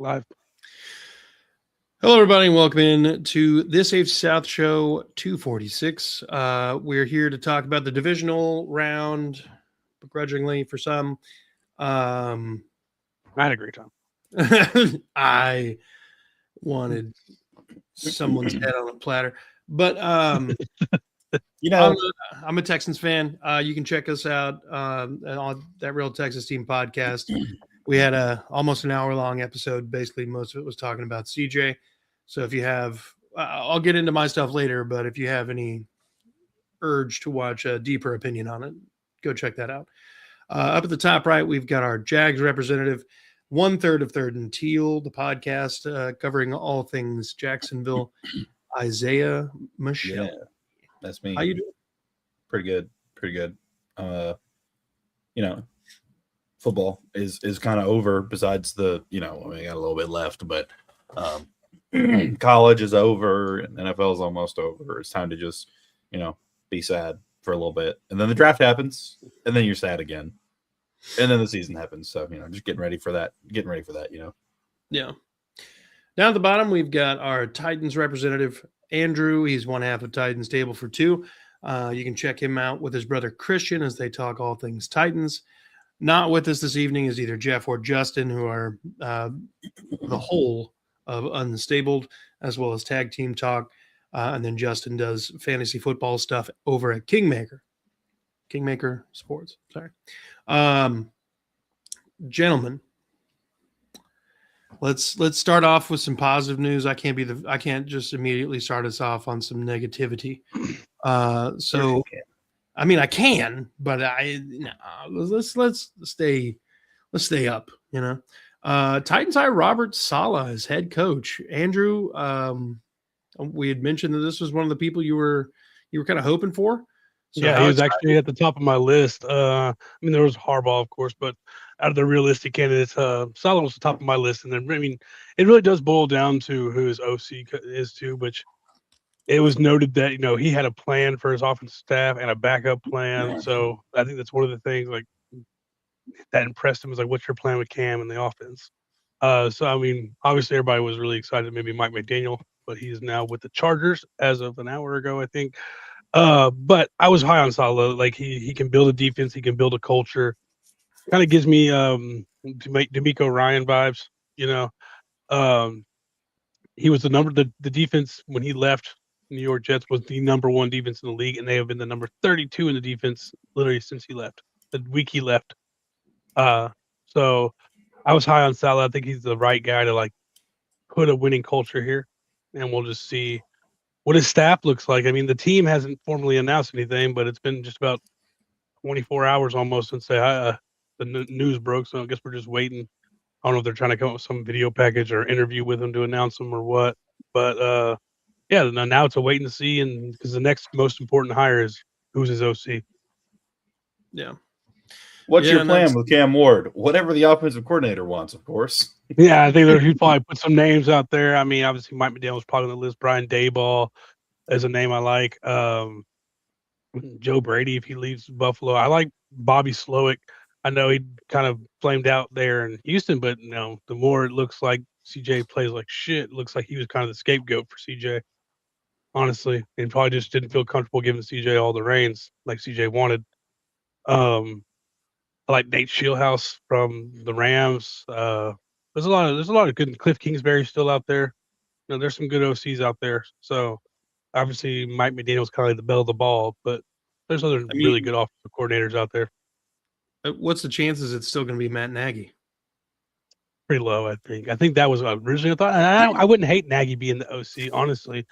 Live. Hello, everybody, and welcome in to this AFC South Show 246. We're here to talk about the divisional round, begrudgingly for some. I had a great time. I wanted someone's head on a platter, but You know, I'm a Texans fan. You can check us out on that Real Texas Team podcast. We had almost an hour-long episode. Basically, most of it was talking about CJ. So if you have, I'll get into my stuff later, but if you have any urge to watch a deeper opinion on it, go check that out. Up at the top right, we've got our Jags representative, 1/3 of Third and Teal, the podcast covering all things Jacksonville, Isaiah Michelle. yeah, that's me. How you doing? Pretty good. Football is kind of over. Besides the, we got a little bit left, but college is over and NFL is almost over. It's time to just, be sad for a little bit, and then the draft happens, and then you're sad again, and then the season happens. So just getting ready for that. Yeah. Down at the bottom, we've got our Titans representative, Andrew. He's one half of Titans Table for Two. You can check him out with his brother Christian as they talk all things Titans. Not with us this evening is either Jeff or Justin, who are the whole of Unstabled, as well as Tag Team Talk. And then Justin does fantasy football stuff over at Kingmaker Sports. Sorry. Gentlemen, let's start off with some positive news. I can't just immediately start us off on some negativity. I can, but let's stay up. Titans hire Robert Saleh as head coach. Andrew, we had mentioned that this was one of the people you were kind of hoping for. So yeah, he was actually at the top of my list. There was Harbaugh, of course, but out of the realistic candidates, Saleh was the top of my list. And then, it really does boil down to who his OC is too, which it was noted that, he had a plan for his offensive staff and a backup plan. So I think that's one of the things that impressed him was what's your plan with Cam and the offense? Obviously everybody was really excited, maybe Mike McDaniel, but he's now with the Chargers as of an hour ago, I think. But I was high on Saleh. He can build a defense, he can build a culture. Kind of gives me D'Amico Ryan vibes, He was the defense when he left New York Jets was the number one defense in the league, and they have been the number 32 in the defense literally since he left. The week he left. So I was high on Saleh. I think he's the right guy to put a winning culture here, and we'll just see what his staff looks like. The team hasn't formally announced anything, but it's been just about 24 hours almost since the news broke. So I guess we're just waiting. I don't know if they're trying to come up with some video package or interview with him to announce him or what. But yeah, now it's a wait and see, and because the next most important hire is who's his OC. Yeah. What's your plan with Cam Ward? Whatever the offensive coordinator wants, of course. Yeah, I think he'd probably put some names out there. Obviously Mike McDaniel was probably on the list. Brian Daboll is a name I like. Joe Brady if he leaves Buffalo. I like Bobby Slowick. I know he kind of flamed out there in Houston, but the more it looks like CJ plays like shit, it looks like he was kind of the scapegoat for CJ. Honestly, and probably just didn't feel comfortable giving CJ all the reins like CJ wanted. I like Nate Shieldhouse from the Rams. There's a lot of good. Cliff Kingsbury still out there. There's some good OCs out there. So obviously Mike McDaniel's kind of like the belle of the ball, but there's other really good offensive coordinators out there. What's the chances it's still going to be Matt Nagy? Pretty low, I think. I think that was originally a thought. And I wouldn't hate Nagy being the OC, honestly.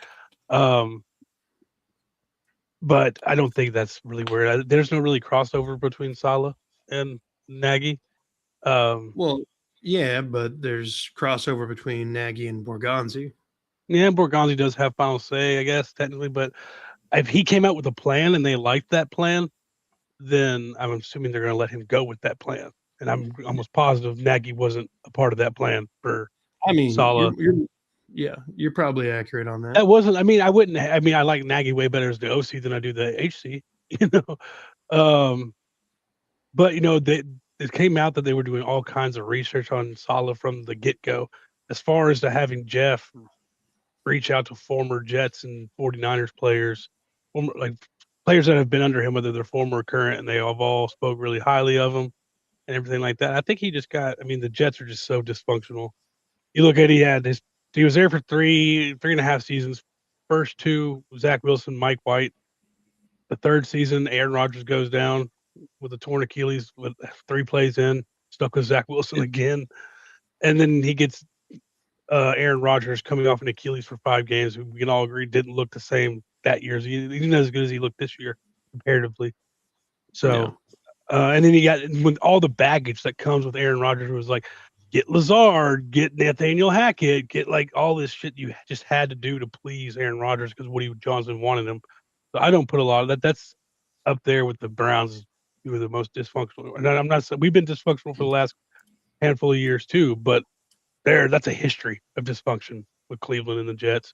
But I don't think that's really where there's no really crossover between Saleh and Nagy. Well, yeah, but there's crossover between Nagy and Borgonzi. Yeah, Borgonzi does have final say, I guess, technically. But if he came out with a plan and they liked that plan, then I'm assuming they're going to let him go with that plan. And I'm almost positive Nagy wasn't a part of that plan for Saleh. You're probably accurate on that. That wasn't. I wouldn't. I like Nagy way better as the OC than I do the HC. But it came out that they were doing all kinds of research on Saleh from the get-go. as far as to having Jeff reach out to former Jets and 49ers players, like players that have been under him, whether they're former or current, and they have all spoke really highly of him and everything like that. I think he just got. I mean, the Jets are just so dysfunctional. You look at he was there for three and a half seasons. First two, Zach Wilson, Mike White. The third season, Aaron Rodgers goes down with a torn Achilles with 3 plays in, stuck with Zach Wilson again, and then he gets Aaron Rodgers coming off an Achilles for 5 games. We can all agree didn't look the same that year. He didn't as good as he looked this year comparatively. So, and then you got with all the baggage that comes with Aaron Rodgers, was like, get Lazard, get Nathaniel Hackett, get like all this shit you just had to do to please Aaron Rodgers because Woody Johnson wanted him. So I don't put a lot of that. That's up there with the Browns, who are the most dysfunctional. And I'm not saying we've been dysfunctional for the last handful of years too, but that's a history of dysfunction with Cleveland and the Jets.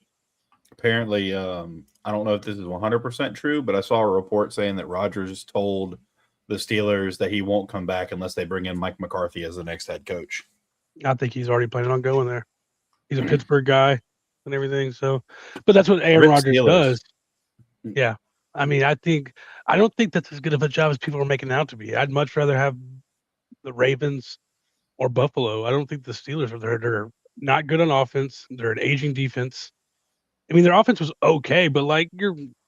Apparently, I don't know if this is 100% true, but I saw a report saying that Rodgers told the Steelers that he won't come back unless they bring in Mike McCarthy as the next head coach. I think he's already planning on going there. He's a Pittsburgh guy and everything. So, but that's what Aaron Rodgers does. Yeah. I mean, I don't think that's as good of a job as people are making it out to be. I'd much rather have the Ravens or Buffalo. I don't think the Steelers are there. They're not good on offense. They're an aging defense. I mean, their offense was okay, but like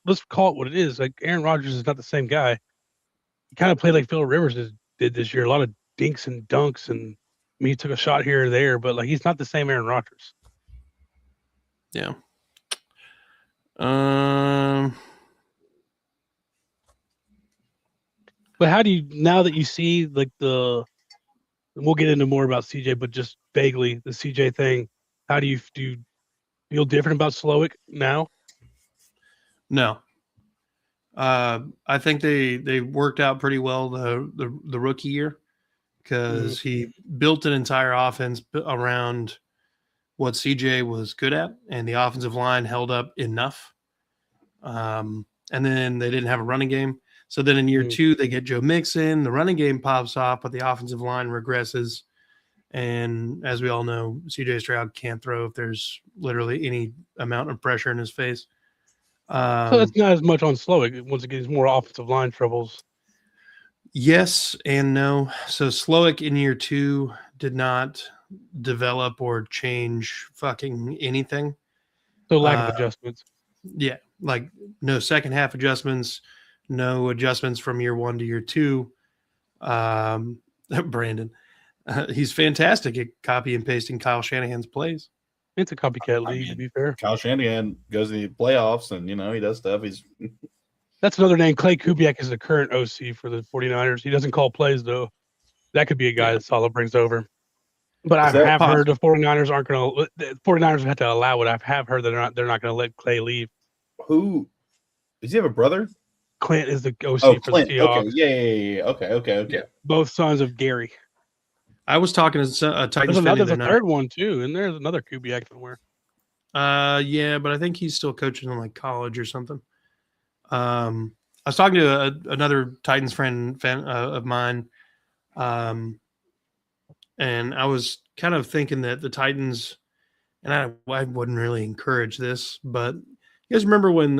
let's call it what it is. Like Aaron Rodgers is not the same guy. He kind of played like Phil Rivers did this year. A lot of dinks and dunks, and I mean, he took a shot here or there, but like he's not the same Aaron Rodgers. Yeah. But how do you, now that you see like we'll get into more about CJ, but just vaguely the CJ thing, how do you feel different about Slowick now? No. I think they worked out pretty well the rookie year because he built an entire offense around what CJ was good at, and the offensive line held up enough. And then they didn't have a running game. So then in year 2, they get Joe Mixon, the running game pops off, but the offensive line regresses. And as we all know, CJ Stroud can't throw if there's literally any amount of pressure in his face. So that's not as much on Slowick. Once again, it's more offensive line troubles. Yes and no. So Slowick in year 2 did not develop or change fucking anything. So lack of adjustments. Yeah, like no second half adjustments, no adjustments from year 1 to year 2. Brandon, he's fantastic at copy and pasting Kyle Shanahan's plays. It's a copycat league, to be fair. Kyle Shanahan goes to the playoffs and, he does stuff. That's another name. Clay Kubiak is the current OC for the 49ers. He doesn't call plays, though. That could be a guy that Saleh brings over. But I have heard the 49ers aren't going to – the 49ers have to allow it. I have heard that they're not going to let Clay leave. Who – does he have a brother? Clint is the OC for the Seahawks. Okay. Yeah. Okay. Both sons of Gary. I was talking to a Titans fan. There's a third one, too, and there's another Kubiak somewhere. Yeah, but I think he's still coaching in like college or something. I was talking to another Titans fan of mine, and I was kind of thinking that the Titans, and I wouldn't really encourage this, but you guys remember when,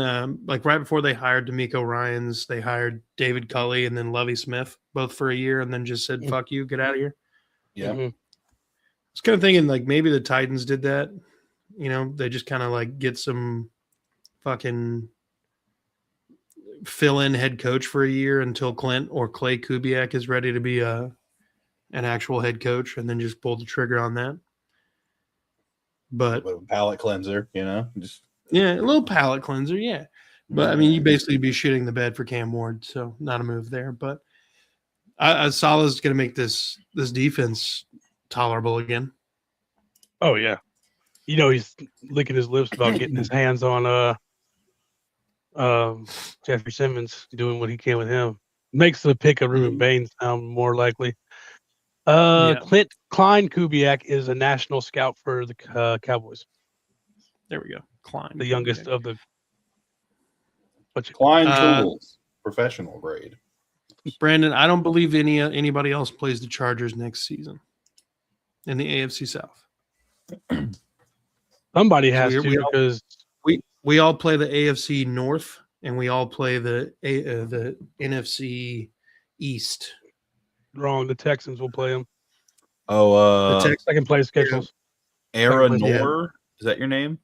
like right before they hired DeMeco Ryans, they hired David Culley and then Lovie Smith, both for a year, and then just said, fuck you, get out of here. Yeah. I was kind of thinking like maybe the Titans did that. They just kind of like get some fucking fill-in head coach for a year until Clint or Clay Kubiak is ready to be an actual head coach, and then just pull the trigger on that. But a palate cleanser, just a little palate cleanser, yeah. But I mean, you basically be shitting the bed for Cam Ward, so not a move there. But Saleh's going to make this defense tolerable again. Oh yeah, he's licking his lips about getting his hands on Jeffrey Simmons, doing what he can with him. Makes the pick of Ruben Bain sound more likely. Clint Klein Kubiak is a national scout for the Cowboys. There we go. Klein, the youngest of the Klein tools, professional grade. Brandon, I don't believe anybody else plays the Chargers next season in the AFC South. Somebody has we to, all- because we all play the AFC North, and we all play the NFC East. wrong. The Texans will play them. Oh, The Tex- Second place schedules. Era place, yeah. Nor, is that your name?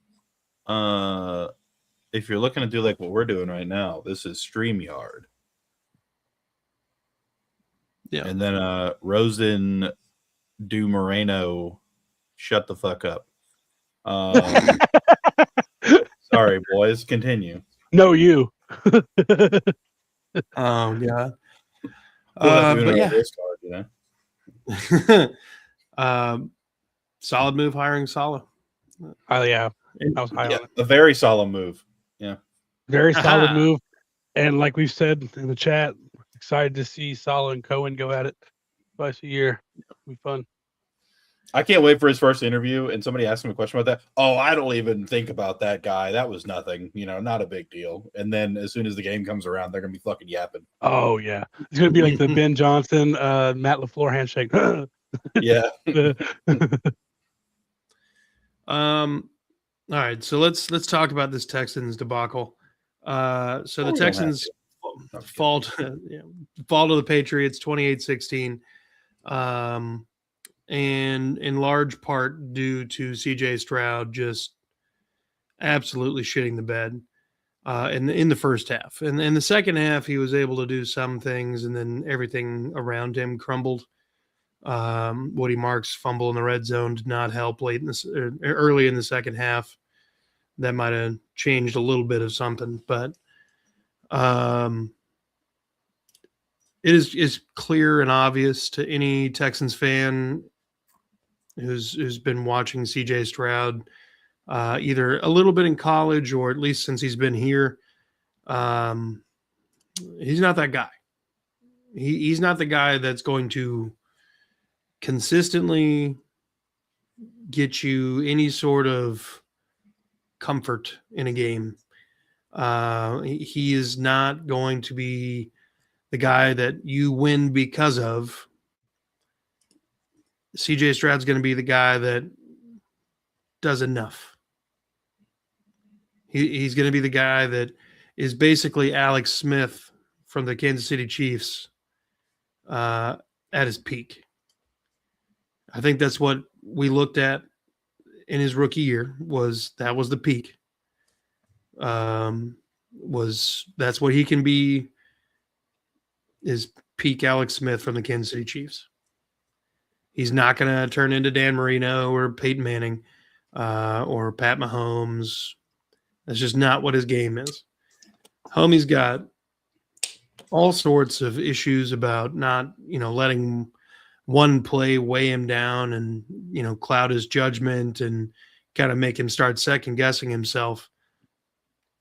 If you're looking to do like what we're doing right now, this is StreamYard. Yeah. And then Rosen Du Moreno, shut the fuck up. Sorry, boys. Continue. No, you. Oh yeah. Well, But yeah, this card, you know? solid move hiring Salah. Oh yeah, I was high Yeah, on it. a very solemn move. Yeah. Very solid Aha. move, and like we've said in the chat, excited to see Salah and Cohen go at it twice a year. It'll be fun. I can't wait for his first interview. And somebody asked him a question about that. Oh, I don't even think about that guy. That was nothing. You know, not a big deal. And then as soon as the game comes around, they're gonna be fucking yapping. Oh yeah, it's gonna be like the Ben Johnson, Matt LaFleur handshake. Yeah. All right, so let's talk about this Texans debacle. So the we don't have Texans fall to the Patriots 28-16. And in large part due to CJ Stroud just absolutely shitting the bed in the first half. And in the second half, he was able to do some things, and then everything around him crumbled. Woody Marks' fumble in the red zone did not help early in the second half. That might have changed a little bit of something, but it is clear and obvious to any Texans fan who's been watching CJ Stroud either a little bit in college or at least since he's been here. He's not that guy. He's not the guy that's going to consistently get you any sort of comfort in a game. He is not going to be the guy that you win because of. CJ Stroud's going to be the guy that does enough. He's going to be the guy that is basically Alex Smith from the Kansas City Chiefs at his peak. I think that's what we looked at in his rookie year. That was the peak. That's what he can be, is peak Alex Smith from the Kansas City Chiefs. He's not going to turn into Dan Marino or Peyton Manning or Pat Mahomes. That's just not what his game is. Homie's got all sorts of issues about not, letting one play weigh him down and, cloud his judgment and kind of make him start second guessing himself.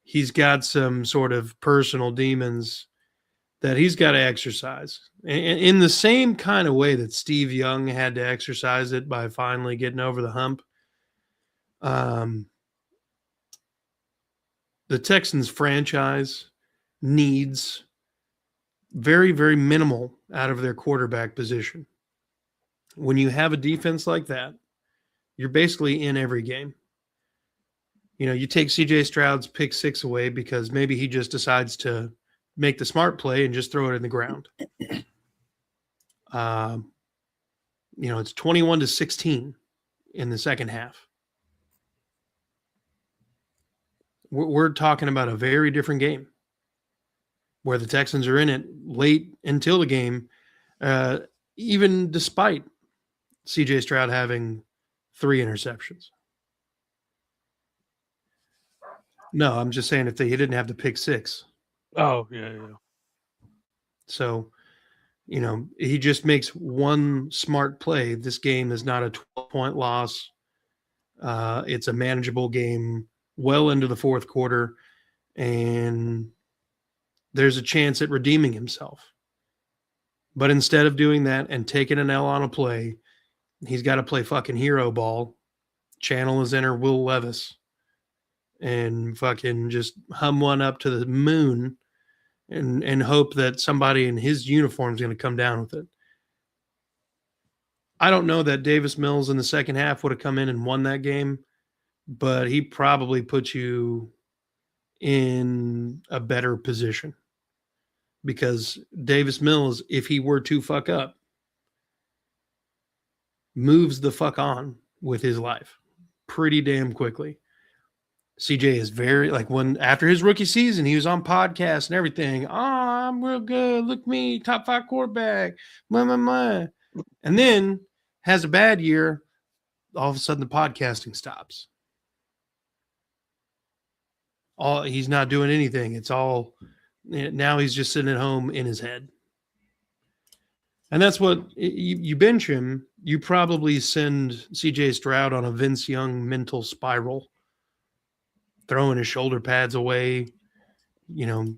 He's got some sort of personal demons that he's got to exercise in the same kind of way that Steve Young had to exercise it by finally getting over the hump. The Texans franchise needs very, very minimal out of their quarterback position. When you have a defense like that, you're basically in every game. You take CJ Stroud's pick six away because maybe he just decides to make the smart play and just throw it in the ground. It's 21-16 in the second half. We're talking about a very different game where the Texans are in it late until the game, even despite CJ Stroud having 3 interceptions. No, I'm just saying he didn't have the pick six. Oh yeah. So, he just makes one smart play. This game is not a 12-point loss. It's a manageable game well into the fourth quarter, and there's a chance at redeeming himself. But instead of doing that and taking an L on a play, he's got to play fucking hero ball, channel his inner Will Levis, and fucking just hum one up to the moon and hope that somebody in his uniform is going to come down with it. I don't know that Davis Mills in the second half would have come in and won that game, but he probably put you in a better position because Davis Mills, if he were to fuck up, moves the fuck on with his life pretty damn quickly. CJ is very like when after his rookie season, he was on podcasts and everything. Oh, I'm real good. Look me, top 5 quarterback. Blah, blah, blah. And then has a bad year. All of a sudden, the podcasting stops. He's not doing anything. It's all now he's just sitting at home in his head. And that's what you bench him. You probably send CJ Stroud on a Vince Young mental spiral, throwing his shoulder pads away. You know,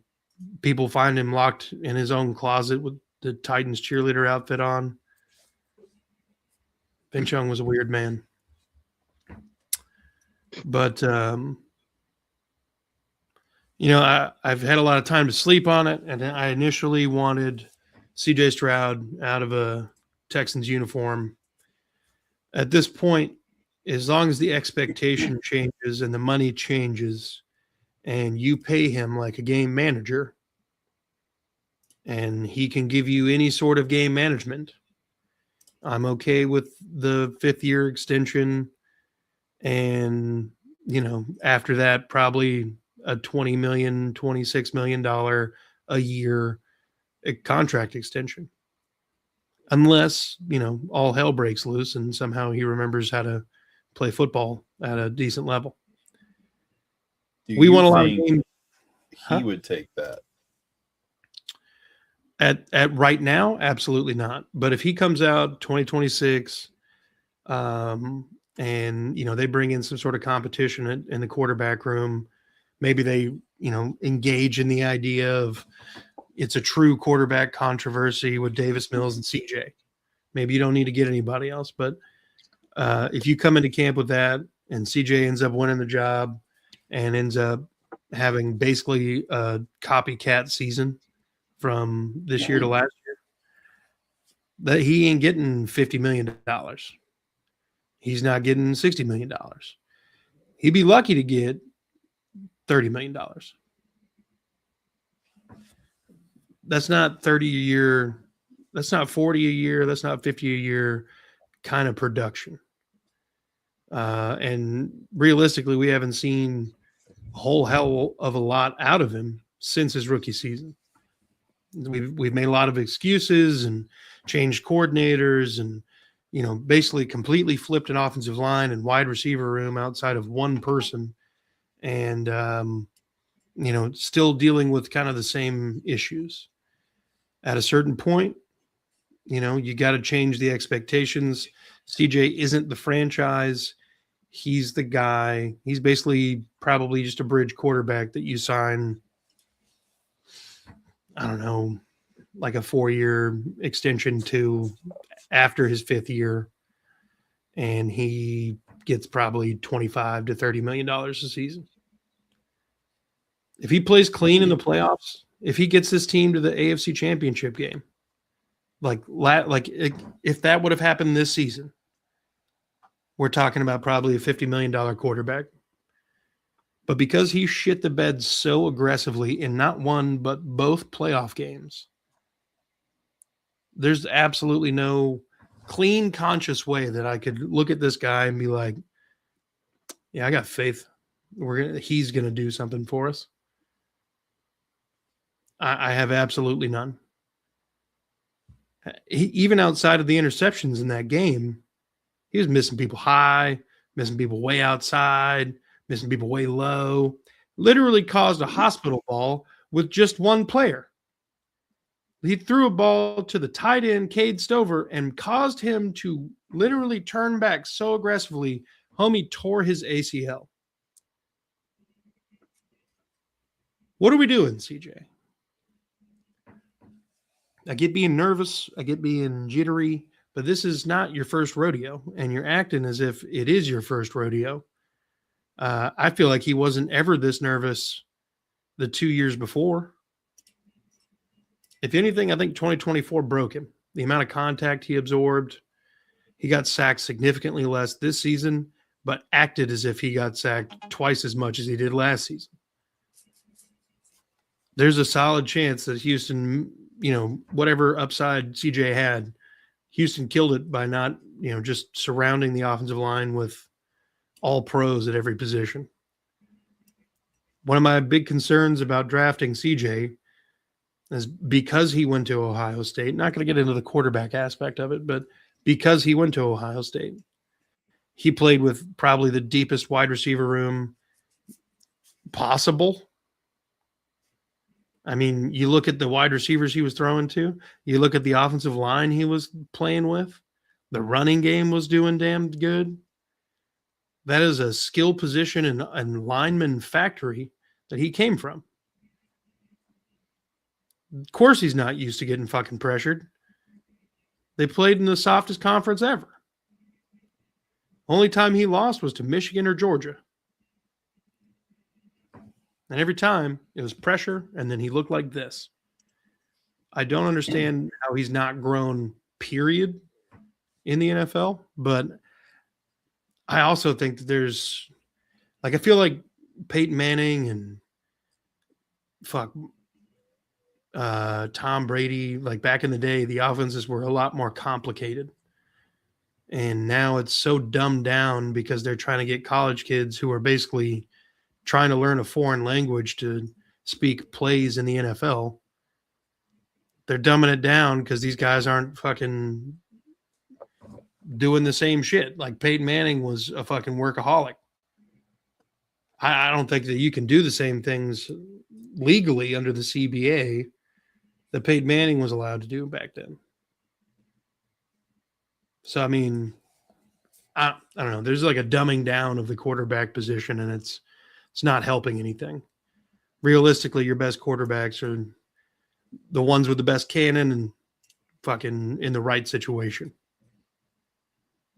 people find him locked in his own closet with the Titans cheerleader outfit on. Vince Young was a weird man. But, you know, I've had a lot of time to sleep on it, and I initially wanted CJ Stroud out of a Texans uniform. At this point, as long as the expectation changes and the money changes and you pay him like a game manager and he can give you any sort of game management, I'm okay with the 5th-year extension. And, you know, after that, probably a $20 million, $26 million a year contract extension. Unless, you know, all hell breaks loose and somehow he remembers how to play football at a decent level. We won a lot of games. He would take that. At right now, absolutely not. But if he comes out 2026, and you know they bring in some sort of competition in the quarterback room, maybe they engage in the idea of it's a true quarterback controversy with Davis Mills and CJ. Maybe you don't need to get anybody else, but if you come into camp with that and CJ ends up winning the job and ends up having basically a copycat season from this year to last year, that he ain't getting $50 million. He's not getting $60 million. He'd be lucky to get $30 million. That's not 30 a year. That's not 40 a year. That's not 50 a year kind of production. And realistically, we haven't seen a whole hell of a lot out of him since his rookie season. We've made a lot of excuses and changed coordinators and, basically completely flipped an offensive line and wide receiver room outside of one person. And, still dealing with kind of the same issues. At a certain point, you got to change the expectations. CJ isn't the franchise. He's the guy. He's basically probably just a bridge quarterback that you sign, I don't know, like a 4-year extension to after his 5th year. And he gets probably $25 to $30 million a season. If he plays clean in the playoffs, if he gets this team to the AFC Championship game, if that would have happened this season, we're talking about probably a $50 million quarterback. But because he shit the bed so aggressively in not one but both playoff games, there's absolutely no clean, conscious way that I could look at this guy and be like, yeah, I got faith. He's going to do something for us. I have absolutely none. Even outside of the interceptions in that game, he was missing people high, missing people way outside, missing people way low, literally caused a hospital ball with just one player. He threw a ball to the tight end, Cade Stover, and caused him to literally turn back so aggressively, homie tore his ACL. What are we doing, CJ? I get being nervous. I get being jittery, but this is not your first rodeo, and you're acting as if it is your first rodeo. I feel like he wasn't ever this nervous the 2 years before. If anything, I think 2024 broke him. The amount of contact he absorbed, He got sacked significantly less this season, but acted as if he got sacked twice as much as he did last season. There's a solid chance that Houston, whatever upside CJ had, Houston killed it by not, just surrounding the offensive line with all pros at every position. One of my big concerns about drafting CJ is because he went to Ohio State. Not going to get into the quarterback aspect of it, but because he went to Ohio State, he played with probably the deepest wide receiver room possible. I mean, you look at the wide receivers he was throwing to, you look at the offensive line he was playing with, the running game was doing damn good. That is a skill position and lineman factory that he came from. Of course, he's not used to getting fucking pressured. They played in the softest conference ever. Only time he lost was to Michigan or Georgia. And every time it was pressure, and then he looked like this. I don't understand how he's not grown, period, in the NFL. But I also think that there's, I feel like Peyton Manning and Tom Brady, back in the day, the offenses were a lot more complicated. And now it's so dumbed down because they're trying to get college kids who are basically trying to learn a foreign language to speak plays in the NFL. They're dumbing it down because these guys aren't fucking doing the same shit. Like Peyton Manning was a fucking workaholic. I don't think that you can do the same things legally under the CBA that Peyton Manning was allowed to do back then. So, I mean, I don't know. There's like a dumbing down of the quarterback position, and it's not helping anything. Realistically, your best quarterbacks are the ones with the best cannon and fucking in the right situation.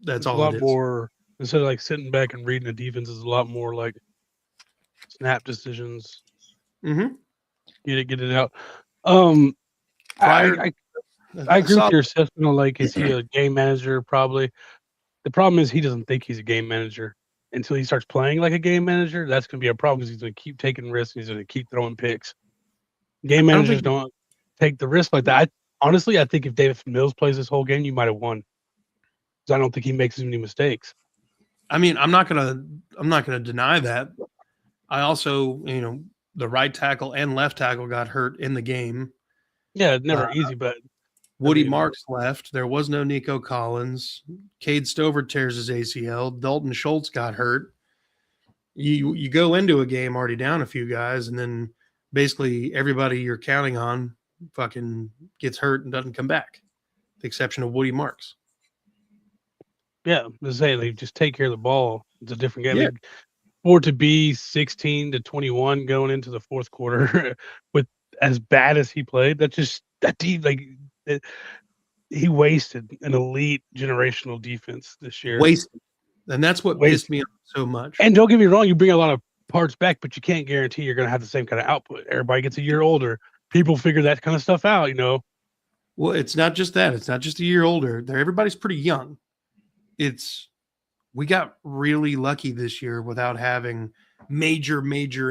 That's all it is. A lot more, instead of sitting back and reading the defense, is a lot more like snap decisions. Mm-hmm. Get it out. I agree with your assessment on is he a game manager? Probably. The problem is he doesn't think he's a game manager until he starts playing like a game manager. That's going to be a problem because he's going to keep taking risks. And he's going to keep throwing picks. Game managers don't take the risk like that. Honestly, I think if David Mills plays this whole game, you might have won. Because I don't think he makes as many mistakes. I mean, I'm not gonna deny that. I also, the right tackle and left tackle got hurt in the game. Yeah, never easy, but Woody Marks left. There was no Nico Collins. Cade Stover tears his ACL. Dalton Schultz got hurt. You go into a game already down a few guys, and then basically everybody you're counting on fucking gets hurt and doesn't come back, with the exception of Woody Marks. Yeah, let's say they just take care of the ball. It's a different game. Yeah. For it to be 16-21 going into the fourth quarter with as bad as he played, he wasted an elite generational defense this year. Wasted. And that's what pissed me off so much. And don't get me wrong, you bring a lot of parts back, but you can't guarantee you're going to have the same kind of output. Everybody gets a year older. People figure that kind of stuff out, Well, it's not just that. It's not just a year older. Everybody's pretty young. We got really lucky this year without having major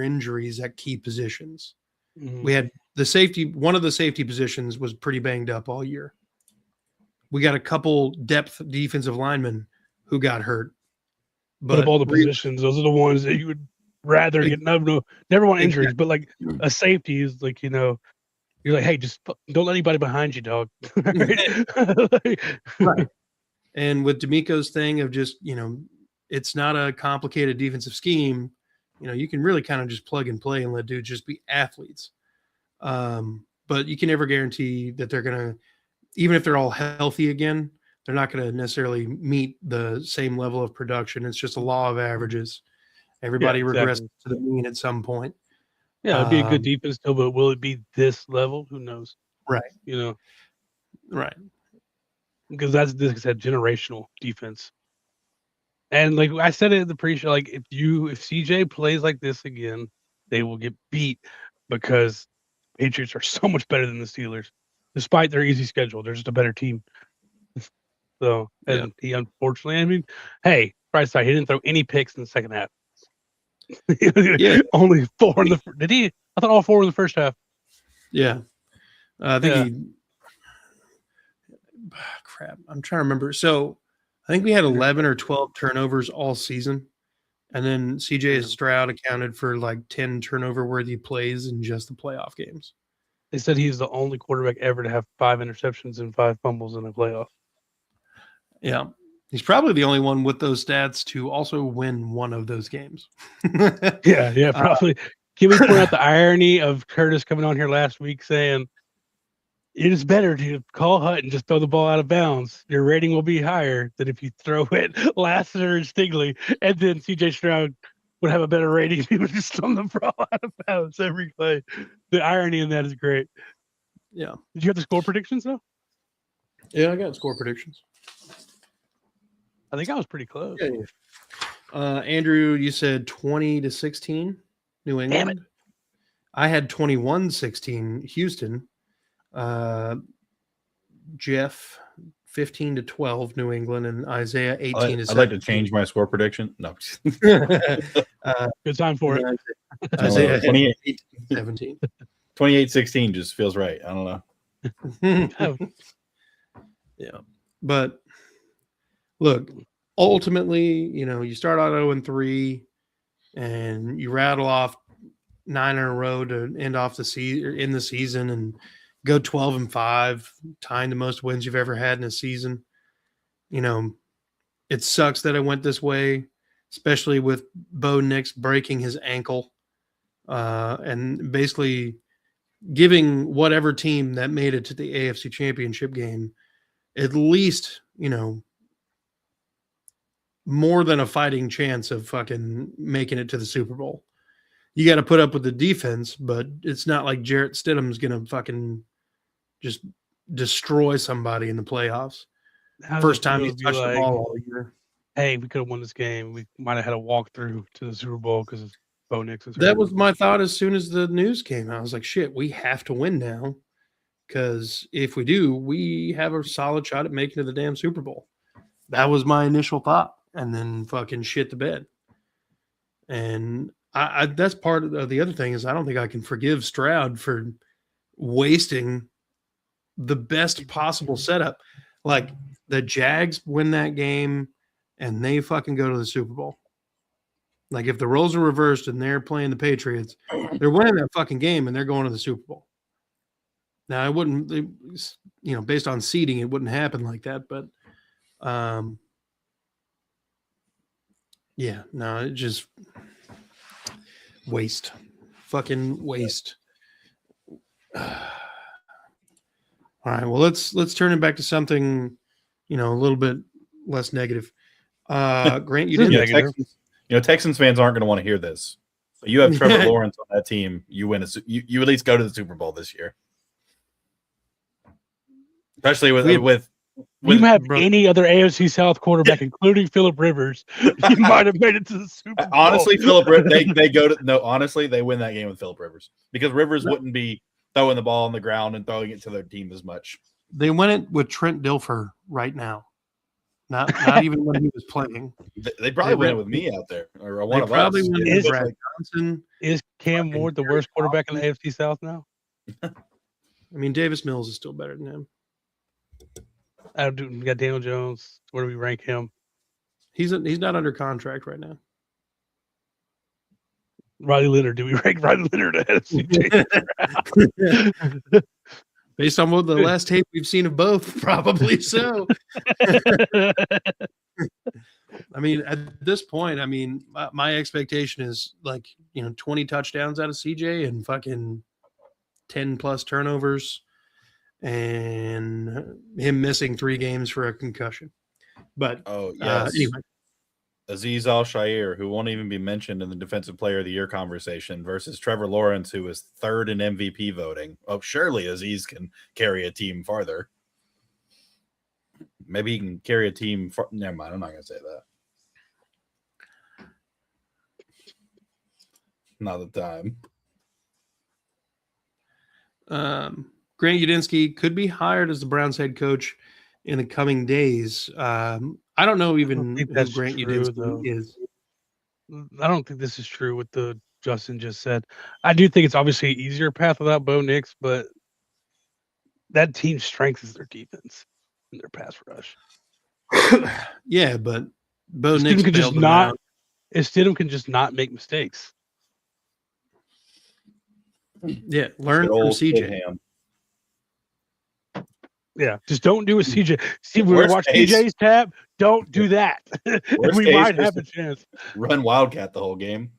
injuries at key positions. Mm-hmm. We had one of the safety positions was pretty banged up all year. We got a couple depth defensive linemen who got hurt. But of all the positions, those are the ones that you would rather get. Never want injuries, but a safety is you're like, hey, just don't let anybody behind you, dog. Right. And with D'Amico's thing of just, it's not a complicated defensive scheme. You can really kind of just plug and play and let dudes just be athletes. But you can never guarantee that they're going to, even if they're all healthy again, they're not going to necessarily meet the same level of production. It's just a law of averages. Everybody regresses to the mean at some point. Yeah, it'd be a good defense still, but will it be this level? Who knows? Right. Right. Because that's generational defense. And like I said it in the pre-show, if CJ plays like this again, they will get beat because Patriots are so much better than the Steelers. Despite their easy schedule, they're just a better team. So, and he unfortunately, I mean, hey, bright side, he didn't throw any picks in the second half. Only 4 in the. Did he? I thought all 4 in the first half. Yeah. I think crap. I'm trying to remember. So I think we had 11 or 12 turnovers all season. And then CJ Stroud accounted for like 10 turnover worthy plays in just the playoff games. They said he's the only quarterback ever to have 5 interceptions and 5 fumbles in a playoff. Yeah. He's probably the only one with those stats to also win one of those games. Yeah, probably. Can we point out the irony of Curtis coming on here last week saying it is better to call Hutt and just throw the ball out of bounds. Your rating will be higher than if you throw it Lassiter and Stigley, and then CJ Stroud would have a better rating if he would just throw the ball out of bounds every play. The irony in that is great. Yeah. Did you have the score predictions though? Yeah, I got score predictions. I think I was pretty close. Yeah. Andrew, you said 20-16, New England. Damn it. I had 21-16, Houston. Jeff, 15-12, New England, and Isaiah, 18-17. I'd like to change my score prediction. No. Good time for it. Isaiah, 28-17. 28-16 just feels right. I don't know. Yeah. But look, ultimately, you start out 0-3 and you rattle off 9 in a row to end off the season and go 12-5, tying the most wins you've ever had in a season. It sucks that it went this way, especially with Bo Nix breaking his ankle and basically giving whatever team that made it to the AFC Championship game at least, more than a fighting chance of fucking making it to the Super Bowl. You got to put up with the defense, but it's not like Jarrett Stidham's going to fucking just destroy somebody in the playoffs. First time he's touched the ball all year. Hey, we could have won this game. We might have had a walkthrough to the Super Bowl because of Bo Nix. That was my thought as soon as the news came out. I was like, shit, we have to win now. Because if we do, we have a solid shot at making it to the damn Super Bowl. That was my initial thought. And then fucking shit the bed. And I that's part of the other thing is I don't think I can forgive Stroud for wasting the best possible setup. Like the Jags win that game and they fucking go to the Super Bowl. Like if the roles are reversed and they're playing the Patriots, they're winning that fucking game and they're going to the Super Bowl. Now I wouldn't, based on seeding, it wouldn't happen like that. But, it just waste, fucking waste. All right, well let's turn it back to something, a little bit less negative. Grant, you didn't. Texans fans aren't going to want to hear this. But you have Trevor Lawrence on that team. You win. You at least go to the Super Bowl this year. Especially with you have any other AFC South quarterback, including Phillip Rivers, you might have made it to the Super Bowl. Honestly, Phillip Rivers, they go to honestly, they win that game with Phillip Rivers because Rivers wouldn't be throwing the ball on the ground and throwing it to their team as much. They win it with Trent Dilfer right now. Not even when he was playing. They probably win it with me out there or one of us. Brad Johnson. Is Cam Ward the worst quarterback in the AFC South now? I mean, Davis Mills is still better than him. We got Daniel Jones. Where do we rank him? He's not under contract right now. Riley Leonard. Do we rank Riley Leonard ahead of CJ? Based on what the last tape we've seen of both, probably so. I mean, at this point, my expectation is 20 touchdowns out of CJ and fucking 10 plus turnovers and him missing 3 games for a concussion. But anyway. Azeez Al-Shaair, who won't even be mentioned in the Defensive Player of the Year conversation, versus Trevor Lawrence, who is 3rd in MVP voting. Oh, surely Azeez can carry a team farther. Maybe he can carry a team. Never mind, I'm not going to say that. Not the time. Grant Udinski could be hired as the Browns head coach in the coming days. I don't know even think who that's Grant true, Udinski though. is. I don't think this is true what the Justin just said. I do think it's obviously an easier path without Bo Nix, but that team's strength is their defense and their pass rush. Yeah, but Bo If Nix Stidham can just bailed them not. out. If Stidham can just not make mistakes. Yeah, learn Good from old CJ. Stidham. Yeah, just don't do a CJ. See, when we Worst watch case- CJ's tab, don't do that. Worst We case, might just have a chance. run Wildcat the whole game.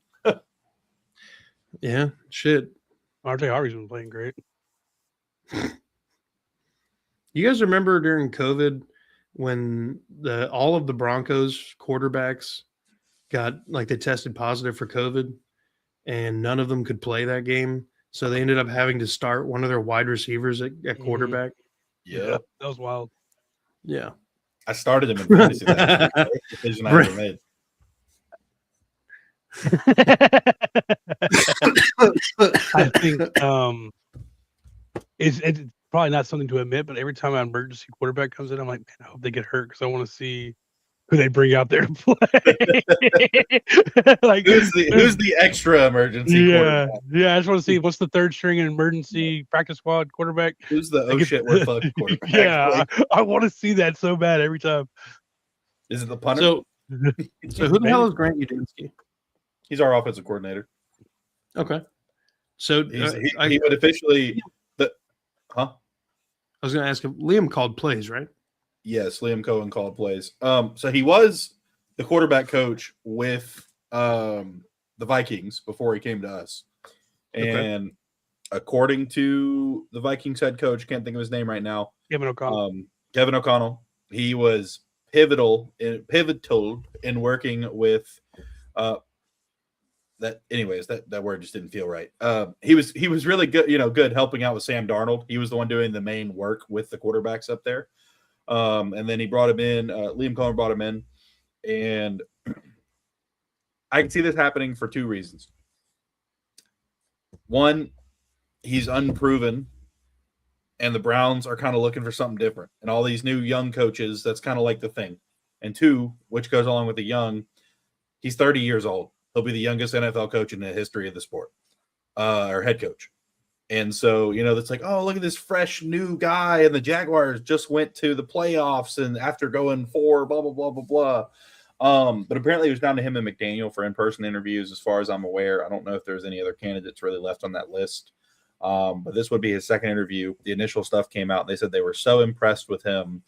Yeah, shit. RJ Harvey's been playing great. You guys remember during COVID when all of the Broncos quarterbacks got like they tested positive for COVID and none of them could play that game. So they ended up having to start one of their wide receivers at quarterback. Yeah, that was wild. Yeah. I started him in fantasy. That was the worst decision I ever made. I think it's probably not something to admit, but every time an emergency quarterback comes in, I'm like, man, I hope they get hurt because I want to see who they bring out there to play. Like Who's the extra emergency quarterback? Yeah. I just want to see what's the third string in emergency practice squad quarterback. Who's the oh shit we're fucked quarterback? Yeah, Like, I want to see that so bad every time. is it the punter? So who the hell is Grant Udinski? He's our offensive coordinator. Okay. So he would officially I was going to ask him. Liam called plays, right? Yes, Liam Cohen called plays. So he was the quarterback coach with the Vikings before he came to us. And according to the Vikings head coach, can't think of his name right now. Kevin O'Connell. He was pivotal in working with that. Anyways, that word just didn't feel right. He was really good, good helping out with Sam Darnold. He was the one doing the main work with the quarterbacks up there. And then he brought him in. Liam Cohen brought him in, and I can see this happening for two reasons. One, he's unproven, and the Browns are kind of looking for something different. And all these new young coaches, that's kind of like the thing. And two, which goes along with the young, he's 30 years old. He'll be the youngest NFL coach in the history of the sport, or head coach. And so, it's like, oh, look at this fresh new guy. And the Jaguars just went to the playoffs and after going 4, blah, blah, blah, blah, blah. But apparently it was down to him and McDaniel for in-person interviews, as far as I'm aware. I don't know if there's any other candidates really left on that list. But this would be his second interview. The initial stuff came out. And they said they were so impressed with him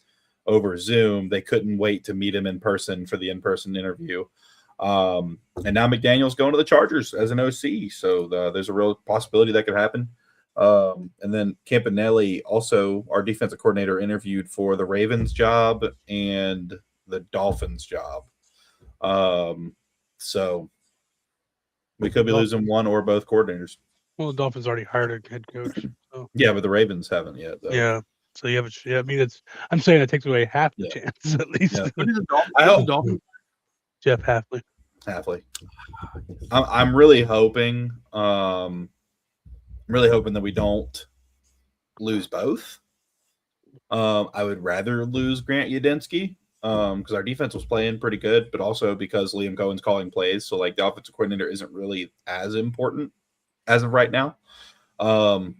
over Zoom, they couldn't wait to meet him in person for the in-person interview. And now McDaniel's going to the Chargers as an OC. So there's a real possibility that could happen. And then Campanelli, also our defensive coordinator, interviewed for the Ravens job and the Dolphins job. So we could be losing one or both coordinators. Well, the Dolphins already hired a head coach. So. Yeah, but the Ravens haven't yet, though. Yeah. So you have I mean, I'm saying it takes away half the chance at least. Yeah. I hope Jeff Halfley. I'm really hoping. Really hoping that we don't lose both. I would rather lose Grant Udinski because our defense was playing pretty good, but also because Liam Cohen's calling plays. So, like, the offensive coordinator isn't really as important as of right now. But,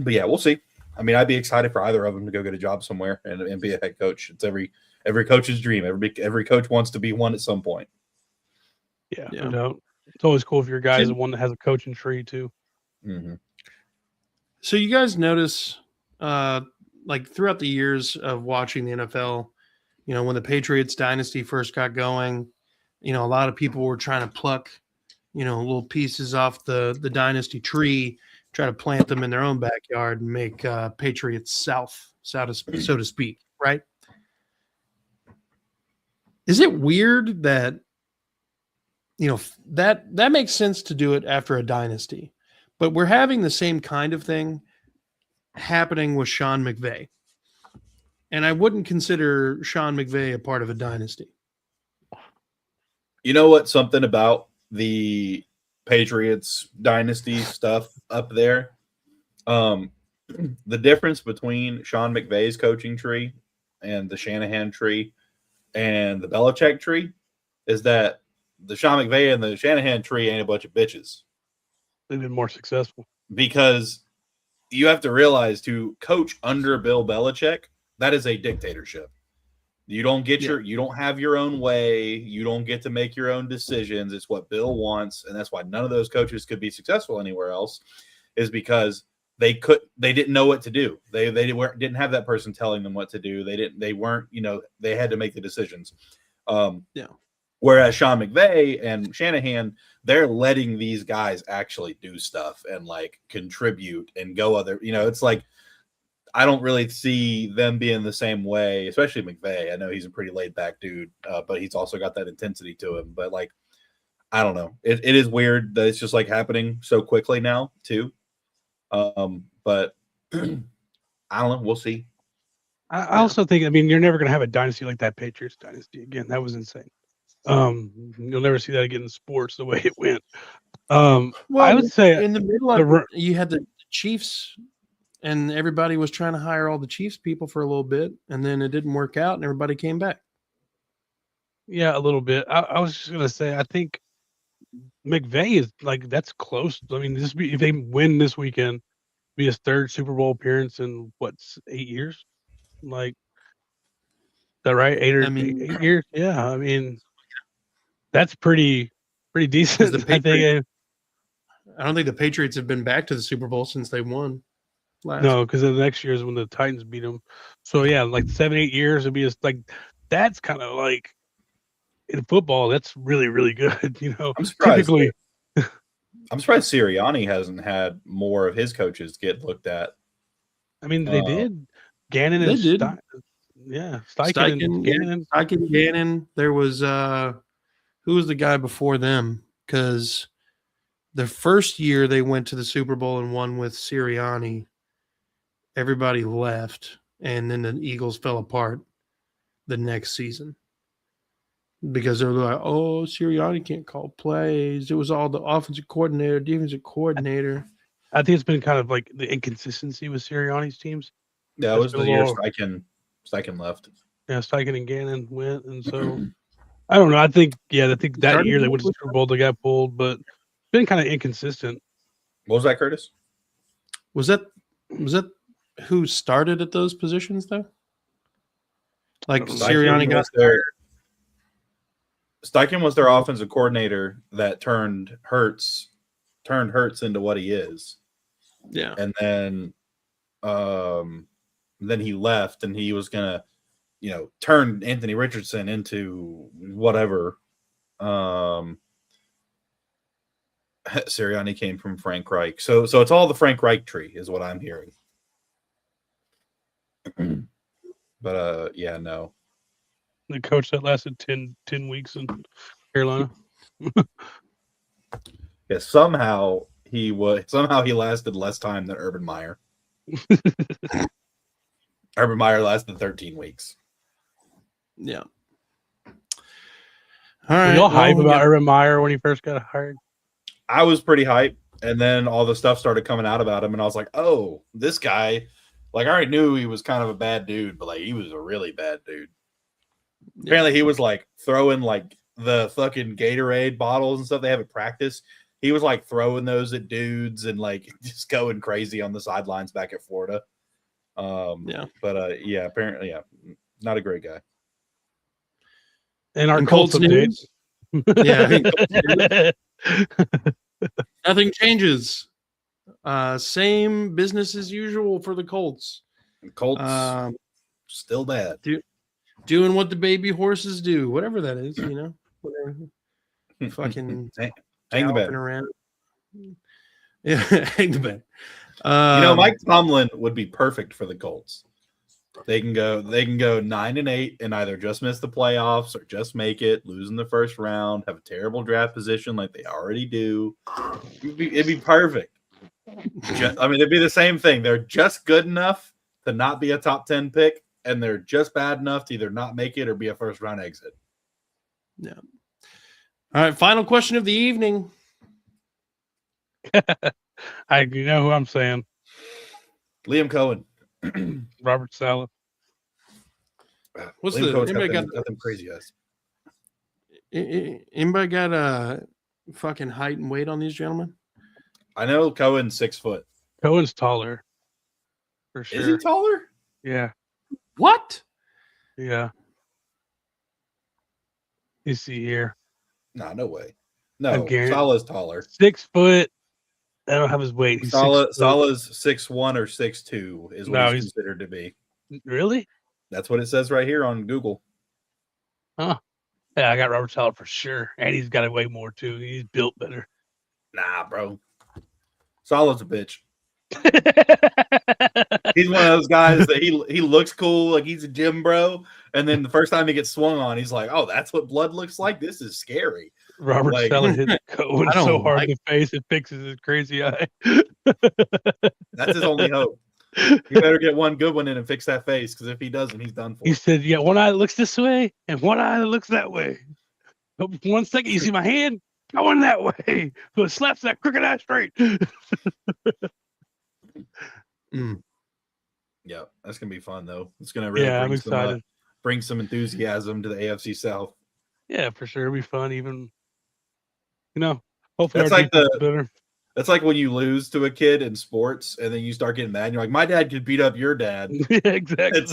yeah, we'll see. I mean, I'd be excited for either of them to go get a job somewhere and be a head coach. It's every coach's dream. Every coach wants to be one at some point. Yeah, no doubt. It's always cool if your guy is the one that has a coaching tree, too. Mm-hmm. So you guys notice, like throughout the years of watching the NFL, when the Patriots dynasty first got going, a lot of people were trying to pluck, little pieces off the dynasty tree, try to plant them in their own backyard and make Patriots South, so to speak, right? Is it weird that, that makes sense to do it after a dynasty? But we're having the same kind of thing happening with Sean McVay. And I wouldn't consider Sean McVay a part of a dynasty. You know what? Something about the Patriots dynasty stuff up there. The difference between Sean McVay's coaching tree and the Shanahan tree and the Belichick tree is that the Sean McVay and the Shanahan tree ain't a bunch of bitches. They've been more successful. Because you have to realize to coach under Bill Belichick, that is a dictatorship. You don't get you don't have your own way. You don't get to make your own decisions. It's what Bill wants. And that's why none of those coaches could be successful anywhere else, is because they didn't know what to do. They didn't have that person telling them what to do. They weren't, they had to make the decisions. Whereas Sean McVay and Shanahan, they're letting these guys actually do stuff and like contribute and go other, it's like, I don't really see them being the same way, especially McVay. I know he's a pretty laid back dude, but he's also got that intensity to him. But like, I don't know. It is weird that it's just like happening so quickly now too. But I don't know. We'll see. I also think, you're never going to have a dynasty like that Patriots dynasty again. That was insane. You'll never see that again in sports the way it went. Well, I would say in the middle of it, you had the Chiefs, and everybody was trying to hire all the Chiefs people for a little bit, and then it didn't work out, and everybody came back. Yeah, a little bit. I was just gonna say, I think McVay is like, that's close. If they win this weekend, be his third Super Bowl appearance in 8 years? Like, is that right? 8 years? Yeah, that's pretty decent. I think. I don't think the Patriots have been back to the Super Bowl since they won last. No, because the next year is when the Titans beat them. So yeah, like 7-8 years would be just like, that's kind of like, in football, that's really, really good. I'm surprised. Typically, I'm surprised Sirianni hasn't had more of his coaches get looked at. They did. Gannon and Steichen. Yeah, Steichen and Gannon. Steichen, Gannon. There was who was the guy before them? Because the first year they went to the Super Bowl and won with Sirianni, everybody left, and then the Eagles fell apart the next season because they were like, "Oh, Sirianni can't call plays." It was all the offensive coordinator, defensive coordinator. I think it's been kind of like the inconsistency with Sirianni's teams. Yeah, it was the year Steichen left. Yeah, Steichen and Gannon went, and so I don't know. I think that year they went to the Super Bowl, they got pulled, but it's been kind of inconsistent. What was that, Curtis? Was that who started at those positions though? Like Sirianni got there. Steichen was their offensive coordinator that turned Hurts into what he is. Yeah. And then he left, and he was gonna, turn Anthony Richardson into whatever. Sirianni came from Frank Reich. So it's all the Frank Reich tree is what I'm hearing. But no. The coach that lasted 10 weeks in Carolina. Yeah, somehow he lasted less time than Urban Meyer. Urban Meyer lasted 13 weeks. Yeah. All right. Were y'all hype about Urban Meyer when he first got hired? I was pretty hype, and then all the stuff started coming out about him, and I was like, "Oh, this guy!" Like, I already knew he was kind of a bad dude, but like, he was a really bad dude. Yeah. Apparently, he was like throwing like the fucking Gatorade bottles and stuff they have at practice. He was like throwing those at dudes and like just going crazy on the sidelines back at Florida. Apparently, not a great guy. And our Colts updates. Nothing changes. Same business as usual for the Colts. Colts still bad. Doing what the baby horses do, whatever that is, whatever. Fucking hang the bet around. Yeah, hang the bet. Mike Tomlin would be perfect for the Colts. They can go 9-8 and either just miss the playoffs or just make it, lose in the first round, have a terrible draft position like they already do. It'd be perfect. It'd be the same thing. They're just good enough to not be a top 10 pick, and they're just bad enough to either not make it or be a first round exit. Yeah. All right. Final question of the evening. You know who I'm saying? Liam Cohen. Robert Saleh. What's Liam the Cohen's anybody got got them crazy eyes. anybody got fucking height and weight on these gentlemen? I know Cohen's 6 foot. Cohen's taller, for sure. Is he taller? Yeah, What? yeah. You see here, Nah, no way. I No, guarantee- Salah's taller. 6 foot. I don't have his weight. He's 6 foot. Salah's 6'1" or 6'2" is what No, he's he's- considered to be. Really? That's what it says right here on Google. Huh. Yeah, I got Robert Saleh for sure, and he's got to weigh more too. He's built better. Nah, bro. Salah's a bitch. He's one of those guys that he looks cool, like he's a gym bro, and then the first time he gets swung on, he's like, "Oh, that's what blood looks like. This is scary." Robert Like- Saleh hit Cohen I don't so hard like- in the face it fixes his crazy eye. That's his only hope. You better get one good one in and fix that face, because if he doesn't, he's done for. He said, "Yeah, one eye looks this way and one eye looks that way. But for 1 second, you see my hand going that way, so it slaps that crooked eye straight." Yeah, that's gonna be fun though. It's gonna really Yeah, I'm bring some excited. bring some enthusiasm to the AFC South. Yeah, for sure, it'll be fun. Even, hopefully, That's our like defense is better. That's like when you lose to a kid in sports and then you start getting mad. And you're like, my dad could beat up your dad. Yeah, exactly. It's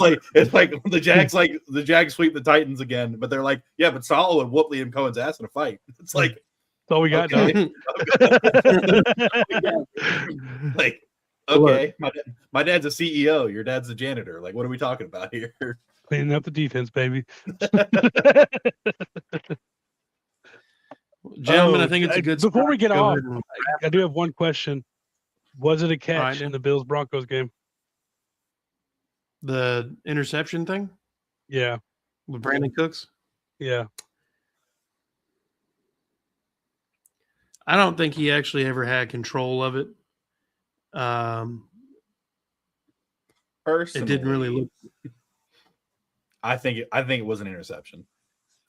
like the Jags sweep the Titans again, but they're like, yeah, but Saul would whoop Liam Cohen's ass in a fight. It's like, That's all we got. okay. Dog. like, okay, my dad's a CEO, your dad's a janitor. Like, what are we talking about here? Cleaning up the defense, baby. Gentlemen, Oh, I think it's a good before spot we get to go off, ahead and- I do have one question. Was it a catch right, in the Bills Broncos game? the interception thing Yeah, with Brandon Cooks. yeah. I don't think he actually ever had control of it. It didn't really look. I think it was an interception.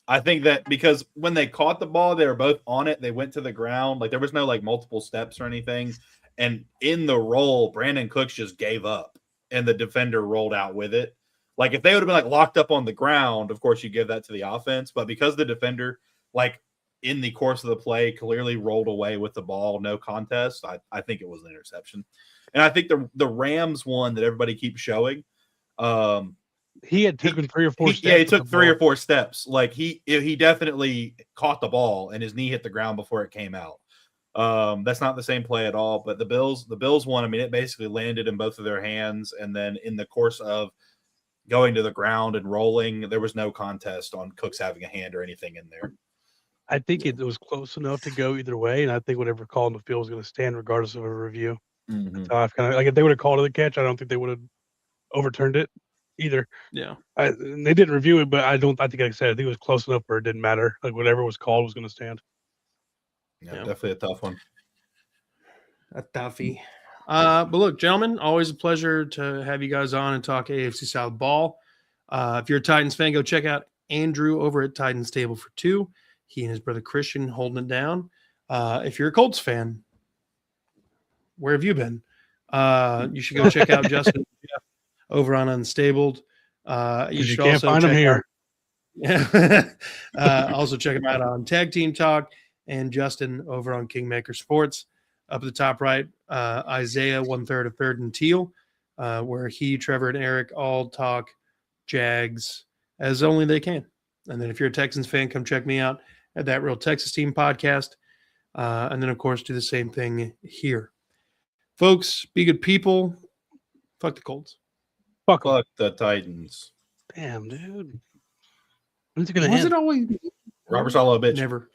I think that because when they caught the ball, they were both on it. They went to the ground. Like there was no like multiple steps or anything. And in the roll, Brandon Cooks just gave up and the defender rolled out with it. Like if they would have been like locked up on the ground, of course you give that to the offense. But because the defender, like in the course of the play, clearly rolled away with the ball, no contest, I think it was an interception. And I think the Rams one that everybody keeps showing, He had taken 3 or 4 steps. yeah, he with took the 3 or ball. 4 steps. Like he definitely caught the ball and his knee hit the ground before it came out. That's not the same play at all. But the Bills one, I mean, it basically landed in both of their hands, and then in the course of going to the ground and rolling, there was no contest on Cooks having a hand or anything in there. I think it was close enough to go either way, and I think whatever call in the field was going to stand regardless of a review. Mm-hmm. So I've kind of like if they would have called it a catch, I don't think they would have overturned it either. Yeah. And they didn't review it, but I think like I said, I think it was close enough where it didn't matter. Like whatever was called was going to stand. Yeah, Yeah. definitely a tough one. A toughie. But look, gentlemen, always a pleasure to have you guys on and talk AFC South ball. If you're a Titans fan, go check out Andrew over at Titans Table for Two. He and his brother Christian holding it down. If you're a Colts fan, where have you been? You should go check out Justin over on Unstabled. You can't find them here. Also check him out on Tag Team Talk and Justin over on Kingmaker Sports. Up at the top right, Isaiah 1/3 of Third and Teal, where he, Trevor, and Eric all talk Jags as only they can. And then if you're a Texans fan, come check me out at That Real Texas Team podcast. And then, of course, do the same thing here. Folks, be good people. Fuck the Colts. Fuck 'em. Fuck the Titans. Damn, dude. When's it going to Was end? it always Robert Saleh, bitch. never?